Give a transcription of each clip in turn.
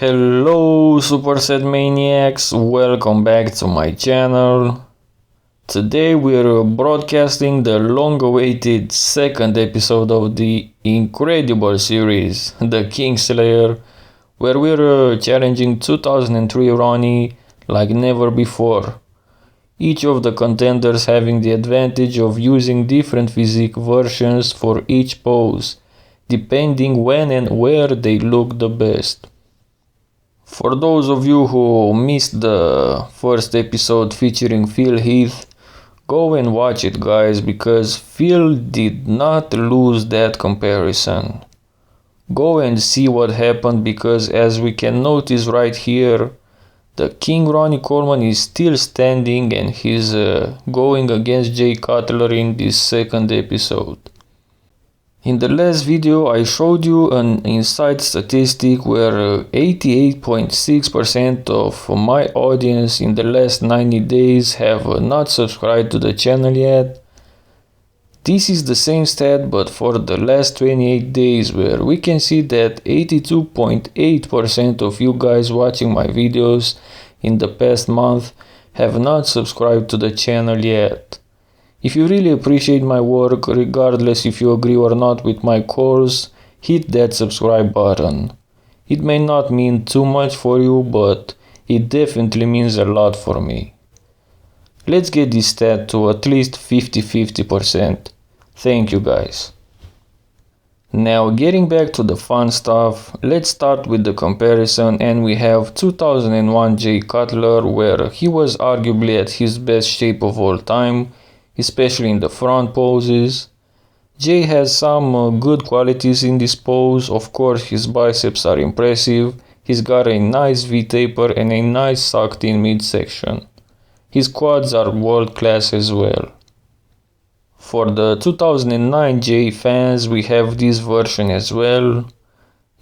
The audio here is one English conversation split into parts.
Hello Supersetman maniacs, welcome back to my channel. Today we're broadcasting the long-awaited second episode of the incredible series, the Kingslayer, where we're challenging 2003 Ronnie like never before. Each of the contenders having the advantage of using different physique versions for each pose, depending when and where they look the best. For those of you who missed the first episode featuring Phil Heath, go and watch it guys, because Phil did not lose that comparison. Go and see what happened, because as we can notice right here, the King Ronnie Coleman is still standing and he's going against Jay Cutler in this second episode. In the last video I showed you an inside statistic where 88.6% of my audience in the last 90 days have not subscribed to the channel yet. This is the same stat but for the last 28 days, where we can see that 82.8% of you guys watching my videos in the past month have not subscribed to the channel yet. If you really appreciate my work, regardless if you agree or not with my course, hit that subscribe button. It may not mean too much for you, but it definitely means a lot for me. Let's get this stat to at least 50-50%. Thank you guys. Now getting back to the fun stuff, let's start with the comparison, and we have 2001 Jay Cutler, where he was arguably at his best shape of all time, especially in the front poses. Jay has some good qualities in this pose. Of course his biceps are impressive, he's got a nice V-taper and a nice sucked in midsection. His quads are world class as well. For the 2009 Jay fans, we have this version as well.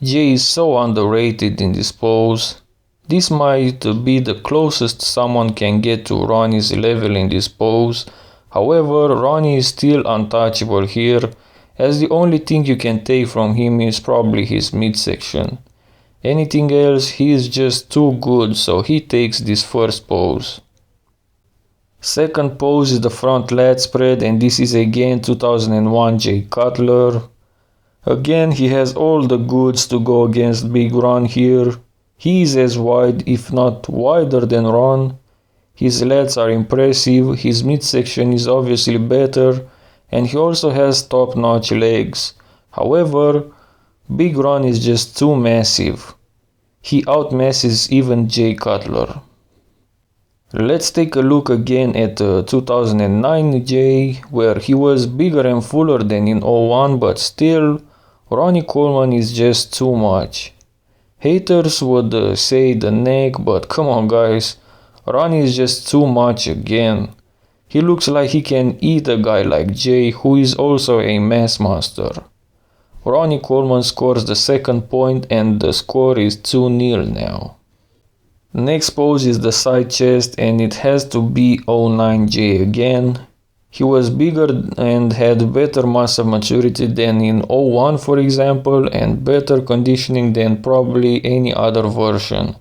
Jay is so underrated in this pose. This might be the closest someone can get to Ronnie's level in this pose. However, Ronnie is still untouchable here, as the only thing you can take from him is probably his midsection. Anything else, he is just too good, so he takes this first pose. Second pose is the front lat spread, and this is again 2001 Jay Cutler. Again, he has all the goods to go against Big Ron here. He is as wide, if not wider than Ron. His lats are impressive, his midsection is obviously better, and he also has top-notch legs. However, Big Ron is just too massive. He outmasses even Jay Cutler. Let's take a look again at 2009 Jay, where he was bigger and fuller than in 01, but still, Ronnie Coleman is just too much. Haters would say the neck, but come on guys, Ronnie is just too much again. He looks like he can eat a guy like Jay, who is also a mass master. Ronnie Coleman scores the second point and the score is 2-0 now. Next pose is the side chest, and it has to be 09 Jay again. He was bigger and had better muscle maturity than in 01 for example, and better conditioning than probably any other version.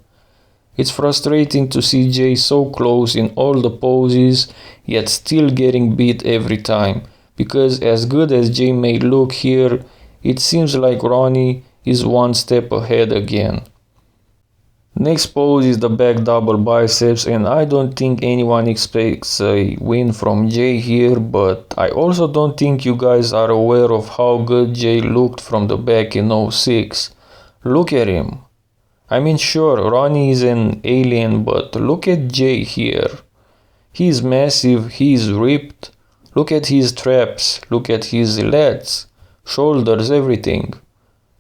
It's frustrating to see Jay so close in all the poses, yet still getting beat every time, because as good as Jay may look here, it seems like Ronnie is one step ahead again. Next pose is the back double biceps, and I don't think anyone expects a win from Jay here, but I also don't think you guys are aware of how good Jay looked from the back in 06. Look at him. I mean, sure, Ronnie is an alien, but look at Jay here. He is massive, he is ripped. Look at his traps, look at his lats, shoulders, everything.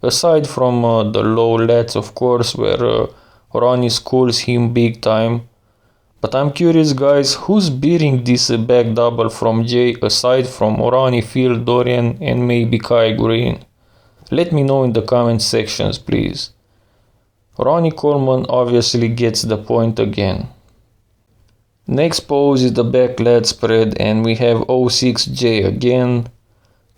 Aside from the low lats, of course, where Ronnie schools him big time. But I'm curious guys, who's beating this back double from Jay aside from Ronnie, Phil, Dorian and maybe Kai Green? Let me know in the comment sections please. Ronnie Coleman obviously gets the point again. Next pose is the back lat spread, and we have 06 Jay again.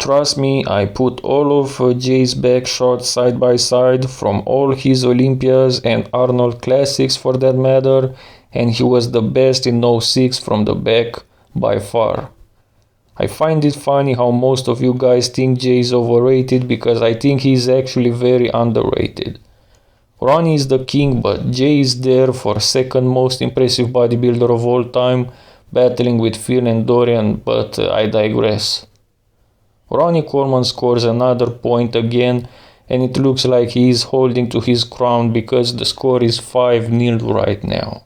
Trust me, I put all of Jay's back shots side by side from all his Olympias and Arnold Classics for that matter, and he was the best in no 6 from the back by far. I find it funny how most of you guys think Jay is overrated because I think he's actually very underrated. Ronnie is the king, but Jay is there for second most impressive bodybuilder of all time, battling with Phil and Dorian, but I digress. Ronnie Coleman scores another point again, and it looks like he is holding to his crown because the score is 5-0 right now.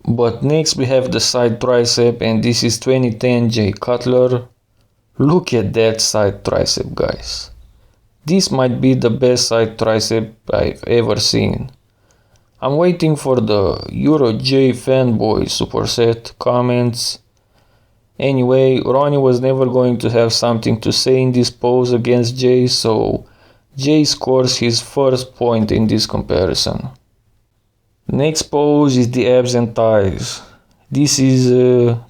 But next we have the side tricep, and this is 2010 Jay Cutler. Look at that side tricep, guys. This might be the best side tricep I've ever seen. I'm waiting for the Euro J fanboy superset comments. Anyway, Ronnie was never going to have something to say in this pose against Jay, so Jay scores his first point in this comparison. Next pose is the abs and thighs. This is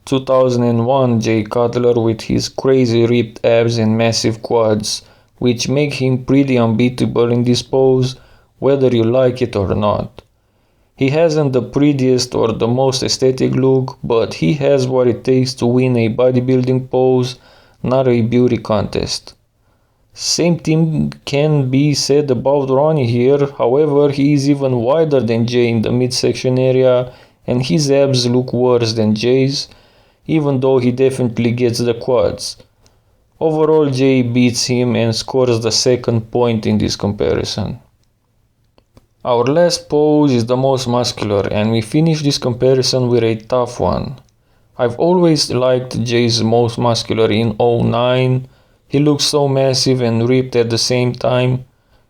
2001 Jay Cutler with his crazy ripped abs and massive quads, which make him pretty unbeatable in this pose, whether you like it or not. He hasn't the prettiest or the most aesthetic look, but he has what it takes to win a bodybuilding pose, not a beauty contest. Same thing can be said about Ronnie here, however he is even wider than Jay in the midsection area and his abs look worse than Jay's, even though he definitely gets the quads. Overall Jay beats him and scores the second point in this comparison. Our last pose is the most muscular, and we finish this comparison with a tough one. I've always liked Jay's most muscular in 09. He looks so massive and ripped at the same time.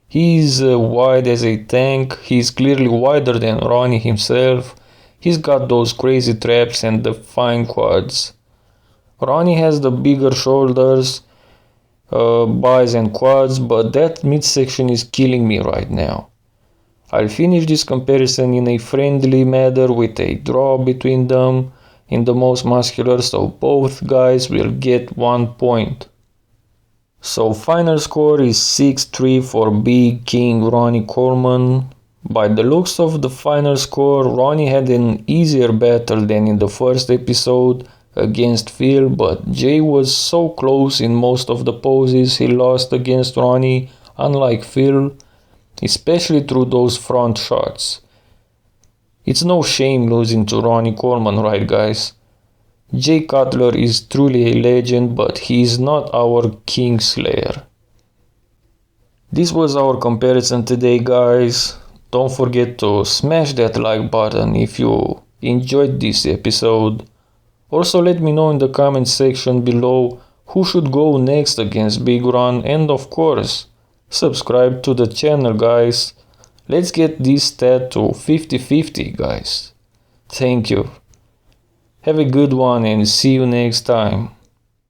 He's wide as a tank. He's clearly wider than Ronnie himself. He's got those crazy traps and the fine quads. Ronnie has the bigger shoulders, buys and quads, but that midsection is killing me right now. I'll finish this comparison in a friendly manner with a draw between them in the most muscular, so both guys will get 1 point. So final score is 6-3 for Big King Ronnie Coleman. By the looks of the final score, Ronnie had an easier battle than in the first episode against Phil, but Jay was so close in most of the poses he lost against Ronnie, unlike Phil, especially through those front shots. It's no shame losing to Ronnie Coleman, right guys? Jay Cutler is truly a legend, but he is not our Kingslayer. This was our comparison today, guys. Don't forget to smash that like button if you enjoyed this episode. Also let me know in the comment section below who should go next against Big Ron, and of course, subscribe to the channel, guys. Let's get this stat to 50-50, guys. Thank you. Have a good one and see you next time.